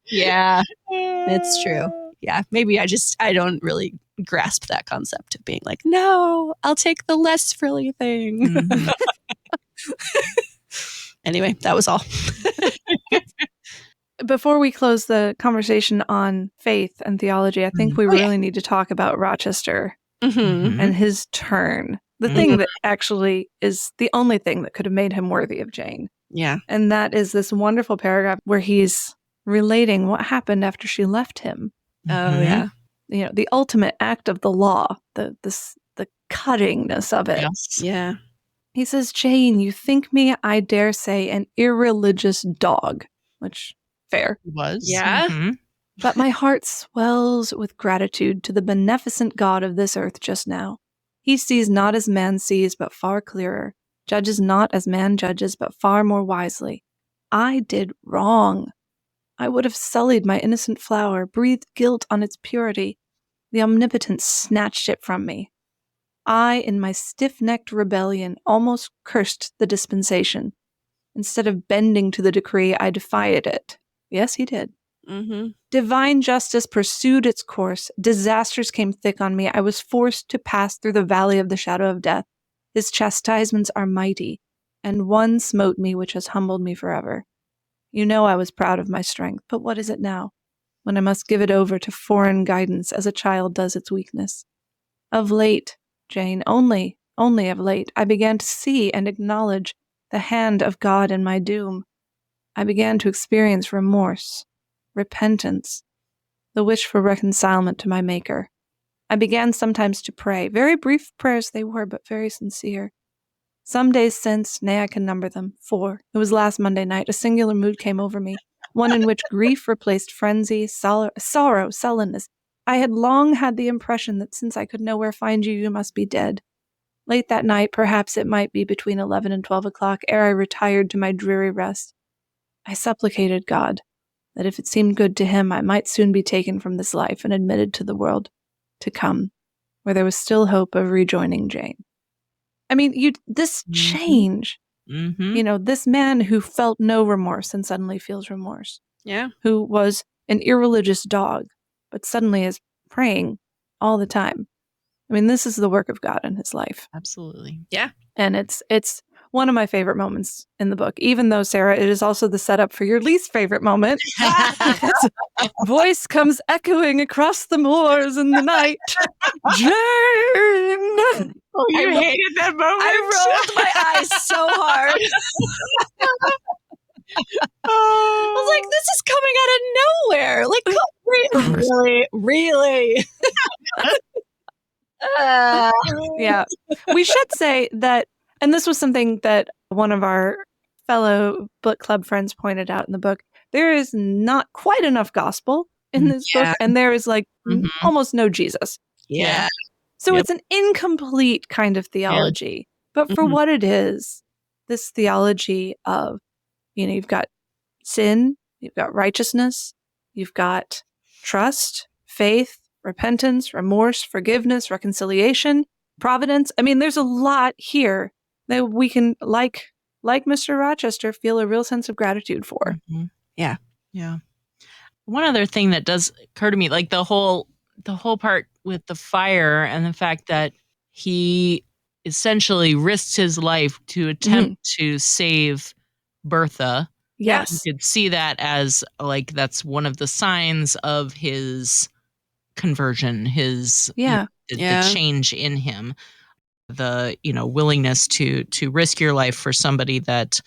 Yeah, it's true. Yeah, maybe I don't really grasp that concept of being like, no, I'll take the less frilly thing. Anyway, that was all. Before we close the conversation on faith and theology, I think we really need to talk about Rochester and his turn. The thing that actually is the only thing that could have made him worthy of Jane. Yeah. And that is this wonderful paragraph where he's relating what happened after she left him. Oh, yeah. You know, the ultimate act of the law, the cuttingness of it. Yes. Yeah. He says, Jane, you think me, I dare say, an irreligious dog, which... fair. Was. Yeah. But my heart swells with gratitude to the beneficent God of this earth just now. He sees not as man sees, but far clearer, judges not as man judges, but far more wisely. I did wrong. I would have sullied my innocent flower, breathed guilt on its purity. The Omnipotent snatched it from me. I, in my stiff-necked rebellion, almost cursed the dispensation. Instead of bending to the decree, I defied it. Yes, he did. Divine justice pursued its course. Disasters came thick on me. I was forced to pass through the valley of the shadow of death. His chastisements are mighty, and one smote me which has humbled me forever. You know I was proud of my strength, but what is it now, when I must give it over to foreign guidance as a child does its weakness? Of late, Jane, only of late, I began to see and acknowledge the hand of God in my doom. I began to experience remorse, repentance, the wish for reconcilement to my Maker. I began sometimes to pray. Very brief prayers they were, but very sincere. Some days since, nay, I can number them, 4. It was last Monday night, a singular mood came over me, one in which grief replaced frenzy, sorrow, sullenness. I had long had the impression that since I could nowhere find you, you must be dead. Late that night, perhaps it might be between 11 and 12 o'clock, ere I retired to my dreary rest, I supplicated God that if it seemed good to him, I might soon be taken from this life and admitted to the world to come, where there was still hope of rejoining Jane. I mean, this change, this man who felt no remorse and suddenly feels remorse. Yeah. Who was an irreligious dog, but suddenly is praying all the time. I mean, this is the work of God in his life. Absolutely. Yeah. And it's one of my favorite moments in the book, even though, Sarah, it is also the setup for your least favorite moment. Voice comes echoing across the moors in the night. Jane! Oh, you hated that moment? I rolled my eyes so hard. I was like, this is coming out of nowhere. Like, really? Yeah. We should say that, and this was something that one of our fellow book club friends pointed out in the book, there is not quite enough gospel in this book, and there is almost no Jesus. Yeah. So it's an incomplete kind of theology. But for what it is, this theology of, you've got sin, you've got righteousness, you've got trust, faith, repentance, remorse, forgiveness, reconciliation, providence. I mean, there's a lot here that we can, like Mr. Rochester, feel a real sense of gratitude for. Yeah. One other thing that does occur to me, like the whole part with the fire and the fact that he essentially risked his life to attempt to save Bertha. Yes. You could see that as like that's one of the signs of his conversion, his the change in him, the willingness to risk your life for somebody that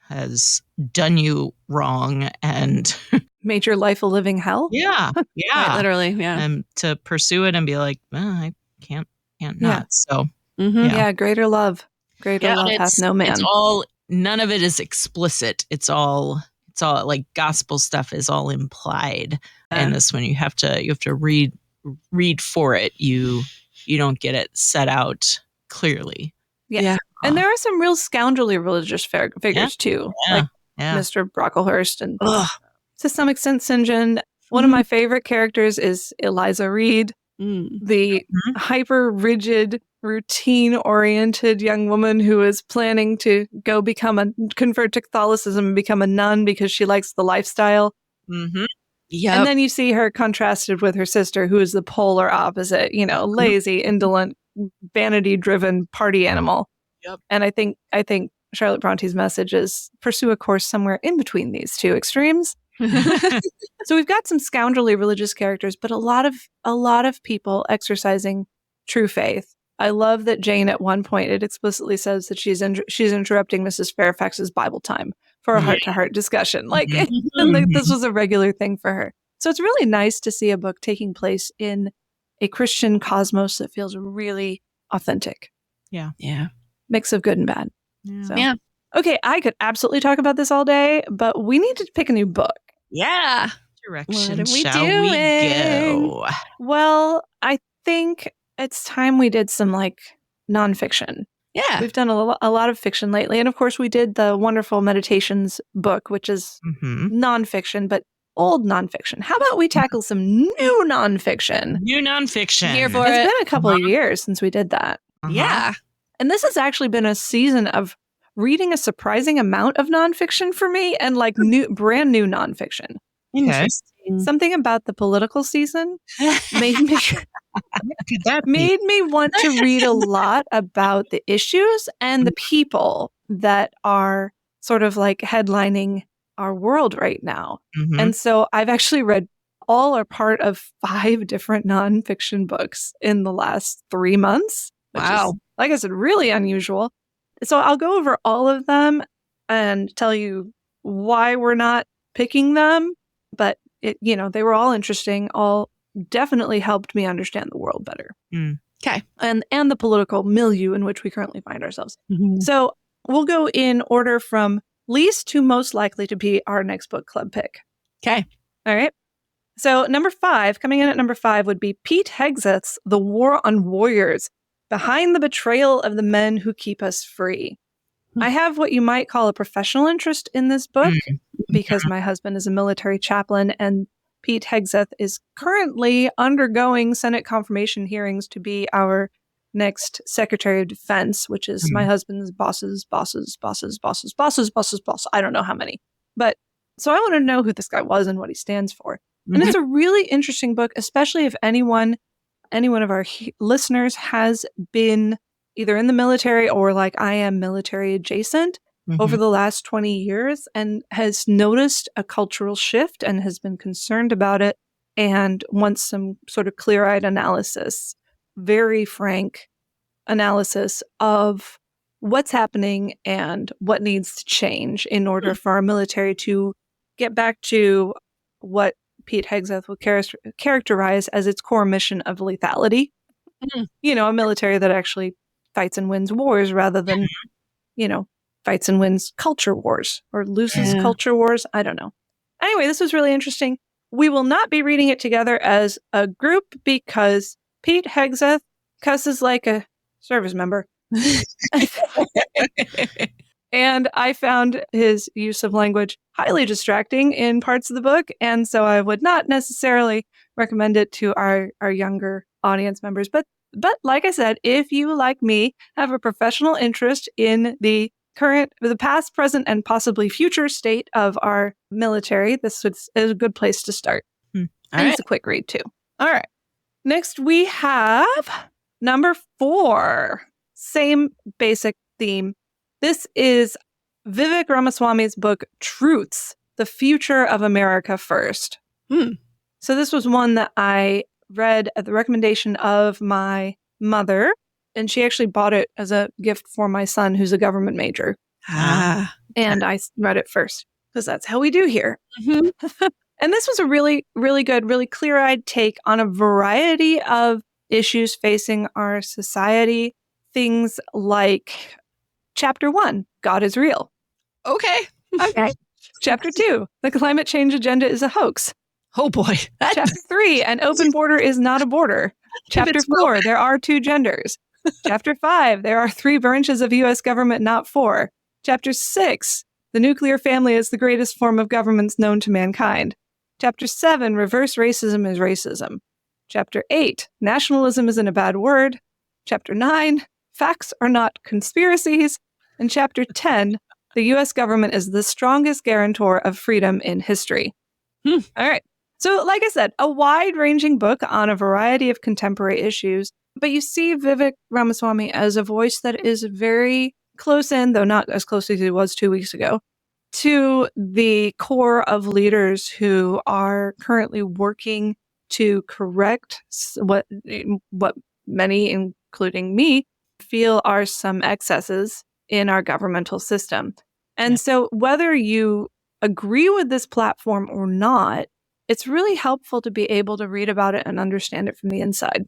has done you wrong and made your life a living hell. Quite literally, and to pursue it and be like, I can't not. So greater love hath no man. It's all, none of it is explicit. It's all like gospel stuff is all implied. And this one you have to read for it. You don't get it set out clearly. Yeah. And there are some real scoundrelly religious figures too, like Mr. Brocklehurst and to some extent St. John. One of my favorite characters is Eliza Reed, the hyper rigid, routine-oriented young woman who is planning to go convert to Catholicism and become a nun because she likes the lifestyle. Yeah. And then you see her contrasted with her sister, who is the polar opposite, lazy, indolent, vanity-driven party animal. Yep. And I think Charlotte Bronte's message is pursue a course somewhere in between these two extremes. So we've got some scoundrelly religious characters, but a lot of people exercising true faith. I love that Jane at one point, it explicitly says that she's interrupting Mrs. Fairfax's Bible time for a heart-to-heart discussion. This was a regular thing for her. So it's really nice to see a book taking place in a Christian cosmos that feels really authentic. Yeah. Mix of good and bad. Yeah. Okay, I could absolutely talk about this all day, but we need to pick a new book. Yeah. Direction What are we shall doing? we go? Well, I think it's time we did some nonfiction. Yeah. We've done a lot of fiction lately. And of course, we did the wonderful Meditations book, which is nonfiction, but old nonfiction. How about we tackle some new nonfiction? New nonfiction. Here for It's it. been a couple of years since we did that. Yeah. And this has actually been a season of reading a surprising amount of nonfiction for me and brand new nonfiction. Interesting. Something about the political season made me want to read a lot about the issues and the people that are sort of headlining our world right now. And so I've actually read all or part of 5 different nonfiction books in the last 3 months. which Wow. is, like I said, really unusual. So I'll go over all of them and tell you why we're not picking them. But, they were all interesting, all definitely helped me understand the world better. Okay. And the political milieu in which we currently find ourselves. Mm-hmm. So we'll go in order from least to most likely to be our next book club pick. Okay. All right. So coming in at number 5 would be Pete Hegseth's The War on Warriors, Behind the Betrayal of the Men Who Keep Us Free. I have what you might call a professional interest in this book because my husband is a military chaplain, and Pete Hegseth is currently undergoing Senate confirmation hearings to be our next Secretary of Defense, which is my husband's boss's. I don't know how many. But so I want to know who this guy was and what he stands for. And it's a really interesting book, especially if any one of our listeners has been either in the military or like I am military adjacent over the last 20 years and has noticed a cultural shift and has been concerned about it and wants some sort of clear-eyed analysis, very frank analysis of what's happening and what needs to change in order for our military to get back to what Pete Hegseth will characterize as its core mission of lethality. A military that actually fights and wins wars rather than, fights and wins culture wars or loses culture wars. I don't know. Anyway, this was really interesting. We will not be reading it together as a group because Pete Hegseth cusses like a service member. And I found his use of language highly distracting in parts of the book. And so I would not necessarily recommend it to our younger audience members. But like I said, if you, like me, have a professional interest in the past, present, and possibly future state of our military, this is a good place to start. And it's a quick read, too. All right. Next, we have number 4. Same basic theme. This is Vivek Ramaswamy's book, Truths, The Future of America First. So this was one that I read at the recommendation of my mother, and she actually bought it as a gift for my son, who's a government major. And I read it first, because that's how we do here. And this was a really, really good, really clear-eyed take on a variety of issues facing our society. Things like Chapter 1, God is real. Okay. Chapter 2, the climate change agenda is a hoax. Oh boy. Chapter 3, an open border is not a border. Chapter 4, there are 2 genders. Chapter 5, there are 3 branches of U.S. government, not 4. Chapter 6, the nuclear family is the greatest form of governments known to mankind. Chapter 7, reverse racism is racism. Chapter 8, nationalism isn't a bad word. Chapter 9, facts are not conspiracies. And Chapter 10, the U.S. government is the strongest guarantor of freedom in history. All right. So, like I said, a wide-ranging book on a variety of contemporary issues. But you see Vivek Ramaswamy as a voice that is very close in, though not as close as he was 2 weeks ago, to the core of leaders who are currently working to correct what many, including me, feel are some excesses in our governmental system. And so whether you agree with this platform or not, it's really helpful to be able to read about it and understand it from the inside.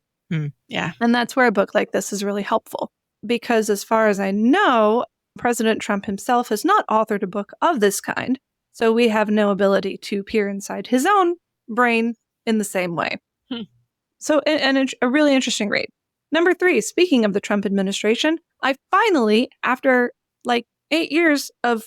Yeah. And that's where a book like this is really helpful. Because as far as I know, President Trump himself has not authored a book of this kind. So we have no ability to peer inside his own brain in the same way. So a really interesting read. Number 3, speaking of the Trump administration, I finally, after like 8 years of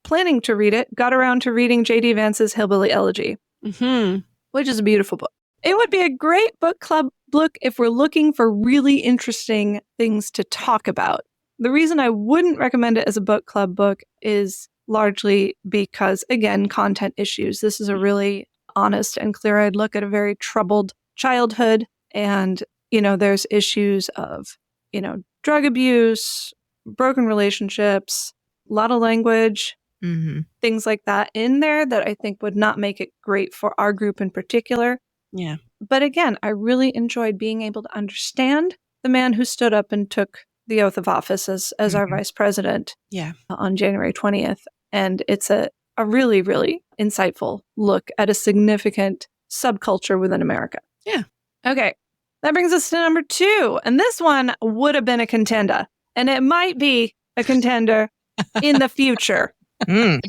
planning to read it, got around to reading J.D. Vance's Hillbilly Elegy, which is a beautiful book. It would be a great book club book if we're looking for really interesting things to talk about. The reason I wouldn't recommend it as a book club book is largely because, again, content issues. This is a really honest and clear-eyed look at a very troubled childhood. And, there's issues of, drug abuse, broken relationships, a lot of language, things like that in there that I think would not make it great for our group in particular. Yeah. But again, I really enjoyed being able to understand the man who stood up and took the oath of office as our vice president on January 20th. And it's a really, really insightful look at a significant subculture within America. Yeah. Okay. That brings us to number 2. And this one would have been a contender. And it might be a contender in the future.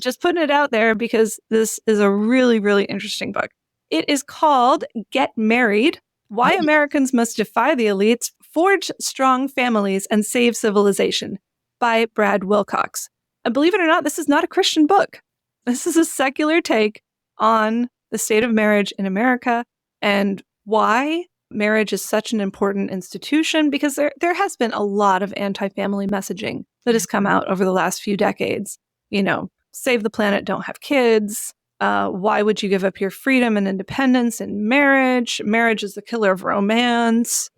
Just putting it out there because this is a really, really interesting book. It is called Get Married: Why Americans Must Defy the Elites, Forge Strong Families, and Save Civilization by Brad Wilcox. And believe it or not, this is not a Christian book. This is a secular take on the state of marriage in America and why marriage is such an important institution, because there has been a lot of anti-family messaging that has come out over the last few decades. You know, save the planet, don't have kids. Why would you give up your freedom and independence in marriage? Marriage is the killer of romance.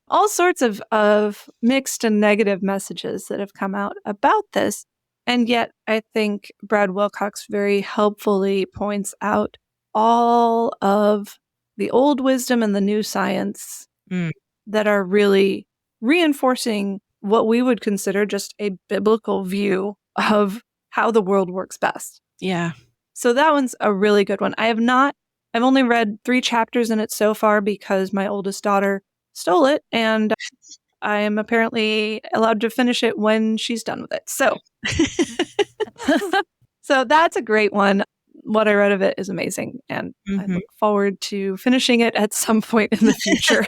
All sorts of mixed and negative messages that have come out about this. And yet, I think Brad Wilcox very helpfully points out all of the old wisdom and the new science that are really reinforcing what we would consider just a biblical view of how the world works best. Yeah. So that one's a really good one. I've only read 3 chapters in it so far because my oldest daughter stole it, and I am apparently allowed to finish it when she's done with it. So, so that's a great one. What I read of it is amazing, and I look forward to finishing it at some point in the future.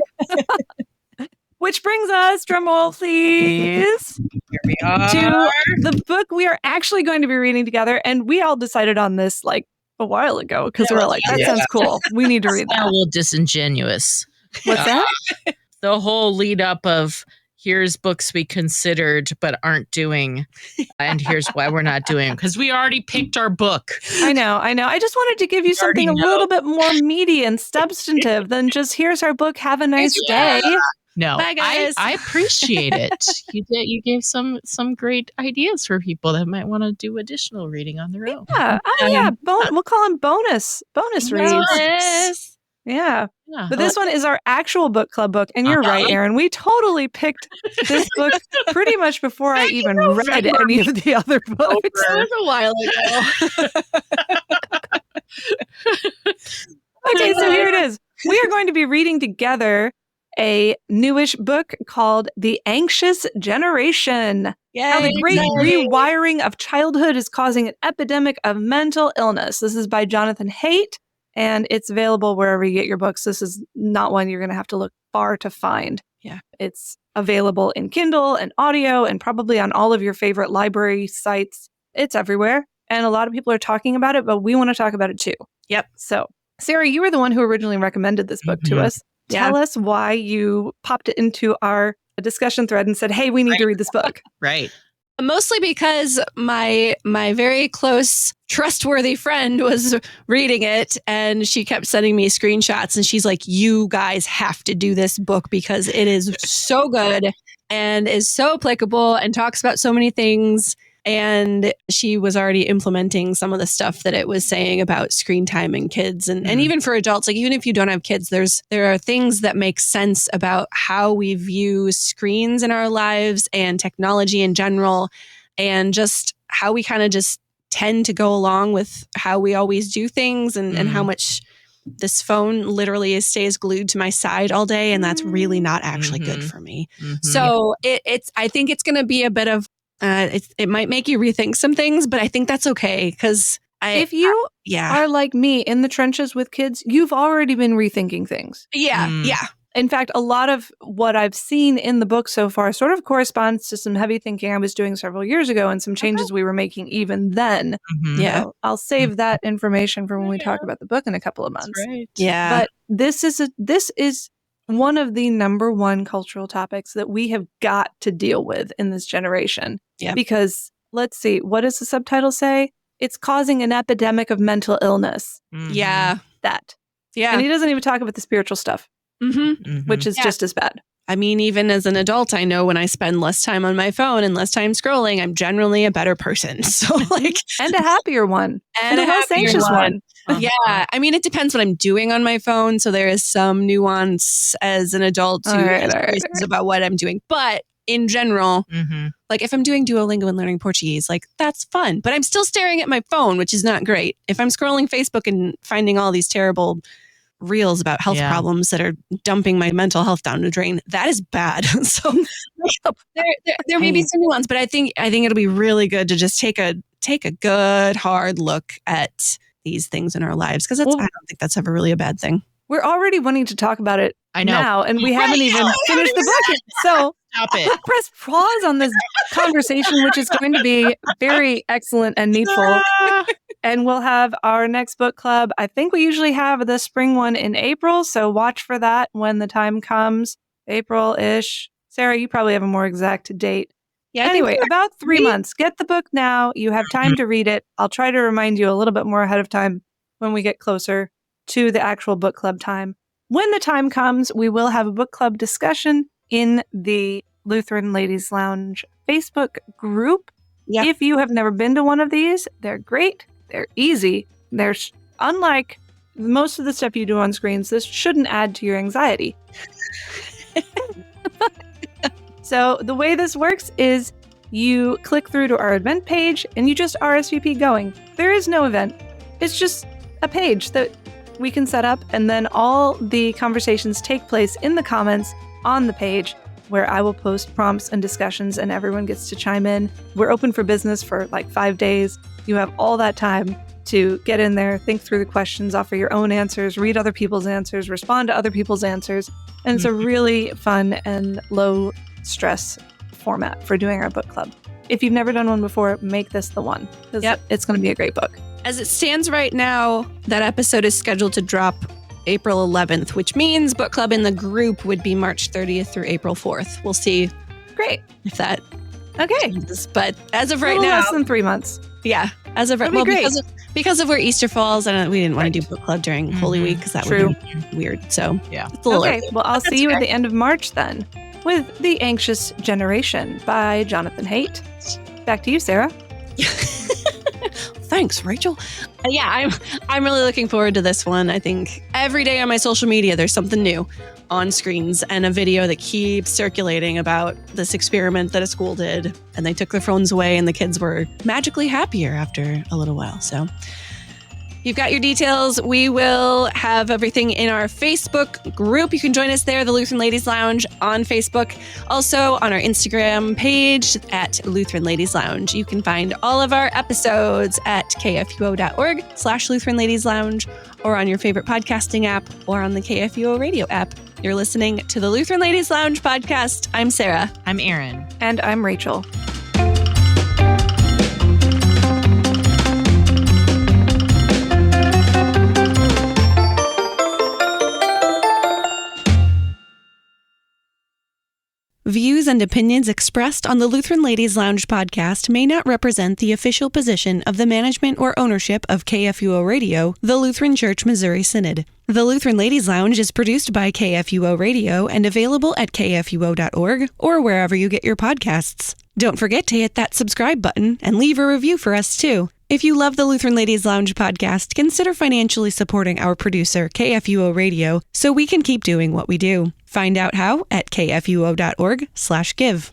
Which brings us, drumroll please, Here we are. to the book we are actually going to be reading together. And we all decided on this like a while ago because we were like, that sounds cool. We need to read A that. little disingenuous. What's that? The whole lead up of here's books we considered but aren't doing, and here's why we're not doing, because we already picked our book. I know. I just wanted to give you something a little bit more meaty and substantive than just here's our book. Have a nice day. No, Bye, guys. I appreciate it. You gave some great ideas for people that might want to do additional reading on their own. Yeah. Oh, yeah. We'll call them bonus reads. Yes. Yeah. Yeah. But this one is our actual book club book. And you're right, Erin. We totally picked this book pretty much before I even read any of the other books. That was a while ago. Okay, so here it is. We are going to be reading together a newish book called The Anxious Generation. How the Great Rewiring of Childhood is Causing an Epidemic of Mental Illness. This is by Jonathan Haidt, and it's available wherever you get your books. This is not one you're going to have to look far to find. Yeah. It's available in Kindle and audio and probably on all of your favorite library sites. It's everywhere, and a lot of people are talking about it, but we want to talk about it too. Yep. So, Sarah, you were the one who originally recommended this book to us. Tell us why you popped it into our discussion thread and said, hey, we need to read this book. Right. Mostly because my very close, trustworthy friend was reading it, and she kept sending me screenshots, and she's like, you guys have to do this book because it is so good and is so applicable and talks about so many things. And she was already implementing some of the stuff that it was saying about screen time and kids. And even for adults, like even if you don't have kids, there are things that make sense about how we view screens in our lives and technology in general, and just how we kind of just tend to go along with how we always do things, and how much this phone literally stays glued to my side all day. And that's really not actually good for me. So I think it's going to be a bit of, it might make you rethink some things, but I think that's okay because if you are like me in the trenches with kids, you've already been rethinking things. Yeah. In fact, a lot of what I've seen in the book so far sort of corresponds to some heavy thinking I was doing several years ago and some changes we were making even then. Yeah. So I'll save that information for when we talk about the book in a couple of months. Right. Yeah. But this is one of the number one cultural topics that we have got to deal with in this generation. Yeah. Because let's see, what does the subtitle say? It's causing an epidemic of mental illness. Yeah. That. Yeah. And he doesn't even talk about the spiritual stuff, which is just as bad. I mean, even as an adult, I know when I spend less time on my phone and less time scrolling, I'm generally a better person. So and a happier one. And a less anxious one. Yeah. I mean, it depends what I'm doing on my phone. So there is some nuance as an adult to ask questions about what I'm doing. But in general, like if I'm doing Duolingo and learning Portuguese, like that's fun. But I'm still staring at my phone, which is not great. If I'm scrolling Facebook and finding all these terrible reels about health problems that are dumping my mental health down the drain, that is bad. So there may be some nuance, but I think it'll be really good to just take a good hard look at these things in our lives, because I don't think that's ever really a bad thing. We're already wanting to talk about it now, and we haven't even finished the book. So stop it. Press pause on this conversation, which is going to be very excellent and needful. And we'll have our next book club. I think we usually have the spring one in April, so watch for that when the time comes. April-ish. Sarah, you probably have a more exact date. Yeah. Anyway, about 3 months. Get the book now. You have time to read it. I'll try to remind you a little bit more ahead of time when we get closer to the actual book club time. When the time comes, we will have a book club discussion in the Lutheran Ladies Lounge Facebook group. Yep. If you have never been to one of these, they're great. They're easy. They're unlike most of the stuff you do on screens. This shouldn't add to your anxiety. So the way this works is you click through to our event page and you just RSVP going. There is no event. It's just a page that we can set up, and then all the conversations take place in the comments on the page, where I will post prompts and discussions and everyone gets to chime in. We're open for business for like 5 days. You have all that time to get in there, think through the questions, offer your own answers, read other people's answers, respond to other people's answers. And it's a really fun and low stress format for doing our book club. If you've never done one before, make this the one. It's going to be a great book. As it stands right now, that episode is scheduled to drop April 11th, which means book club in the group would be March 30th through April 4th. We'll see. Great. If that changes. But as of right now, less than 3 months. Yeah. As of right now, because of where Easter falls, and we didn't want to do book club during Holy Week because that would be weird. So it's a little early. Well, I'll see you at the end of March then with The Anxious Generation by Jonathan Haidt. Back to you, Sarah. Thanks, Rachel. I'm really looking forward to this one. I think every day on my social media, there's something new on screens and a video that keeps circulating about this experiment that a school did. And they took their phones away and the kids were magically happier after a little while. So you've got your details. We will have everything in our Facebook group. You can join us there, the Lutheran Ladies Lounge on Facebook. Also on our Instagram page at Lutheran Ladies Lounge. You can find all of our episodes at kfuo.org/Lutheran Ladies Lounge, or on your favorite podcasting app, or on the KFUO radio app. You're listening to the Lutheran Ladies Lounge podcast. I'm Sarah. I'm Erin. And I'm Rachel. Views and opinions expressed on the Lutheran Ladies Lounge podcast may not represent the official position of the management or ownership of KFUO Radio, the Lutheran Church Missouri Synod. The Lutheran Ladies Lounge is produced by KFUO Radio and available at kfuo.org or wherever you get your podcasts. Don't forget to hit that subscribe button and leave a review for us too. If you love the Lutheran Ladies Lounge podcast, consider financially supporting our producer, KFUO Radio, so we can keep doing what we do. Find out how at kfuo.org/give.